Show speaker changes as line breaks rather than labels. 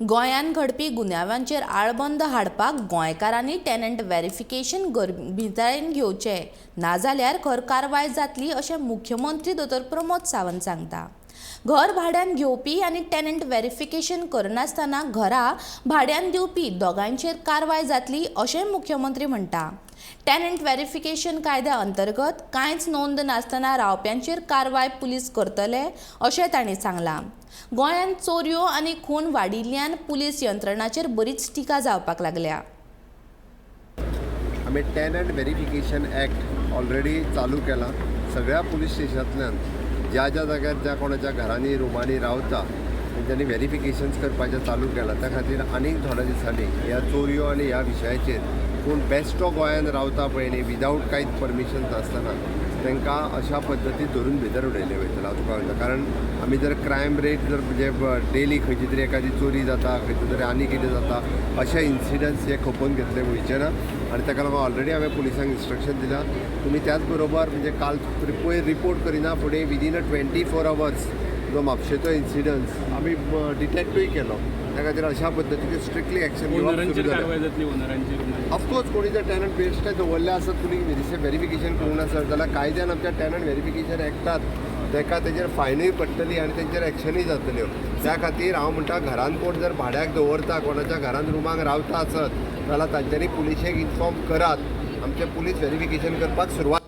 गोंयान घडपी गुन्यांवांचेर आळबंद हाडपाक गोंयकारांनी टेनंट व्हेरिफिकेशन भितरेन घेवचे, नाजाल्यार खर कारवाय जातली अशें मुख्यमंत्री दोतोर प्रमोद सावंत सांगता। घर भाड्यान घेवपी आनी टेनंट व्हेरिफिकेशन करनासतना घरा भाड्यान दिवपी दोगांचेर कारवाय जातली अशें मुख्यमंत्री म्हणटा। टेनंट व्हेरिफिकेशन कायद्या अंतर्गत कांयच नोंद नासतना रावप्यांचेर कारवाय पुलीस करतले अशें तांणी सांगलां। गोंयान चोरयो आनी खून वाडिल्ल्यान पुलीस यंत्रणाचेर बरीच टिका जावपाक लागल्या।
आमी टेनंट व्हेरिफिकेशन ॲक्ट ऑलरेडी चालू केला। सगळ्या पुलीस स्टेशनांतल्यान ज्या जाग्यार ज्या कोणाच्या घरांनी रुमांनी रावता तेंच्यांनी व्हेरिफिकेशन्स करपाचें चालू केलां। त्या खातीर आनीक थोड्या दिसांनी ह्या चोरयो आनी ह्या विशयाचेर पूण बेश्टो गोंयान रावता पळय न्ही, विदावट कांयच परमिशन नासतना तांकां अशा पद्दतीन धरून भितर उडयले वयतले। हांव तुका म्हणटा, कारण आमी जर क्रायम रेट जर म्हणजे डेली खंयची तरी एखादी चोरी जाता, खंयची तरी आनी कितें जाता, अशे इन्सिडंट्स हे खपोवन घेतले वयचे ना। आनी ताका लागून ऑलरेडी हांवें पुलिसांक इन्स्ट्रक्शन दिलां, तुमी त्याच बरोबर म्हणजे काल पयर रिपोर्ट करिना फुडें विदीन 24 hours जो म्हापशेचो इन्सिडंट्स आमी डिटेक्टूय केलो। त्या खातीर अशा पद्दतीची स्ट्रिक्टली एक्शन घेवप। ऑफकोर्स कोणी जर टेनंट बेश्टे दवरले आसत, तुमी व्हेरिफिकेशन करूंक नासत जाल्यार कायद्यान आमच्या टेनंट व्हेरिफिकेशन एक्टात ताका तेजेर फायनूय पडटली आनी तेंचेर एक्शनूय जातल्यो। त्या खातीर हांव म्हणटा, घरान कोण जर भाड्याक दवरता, कोणाच्या घरान रुमांक रावता आसत जाल्यार तांच्यांनी पुलिशेक इन्फॉर्म करात। आमचे पुलीस व्हेरिफिकेशन करपाक सुरवात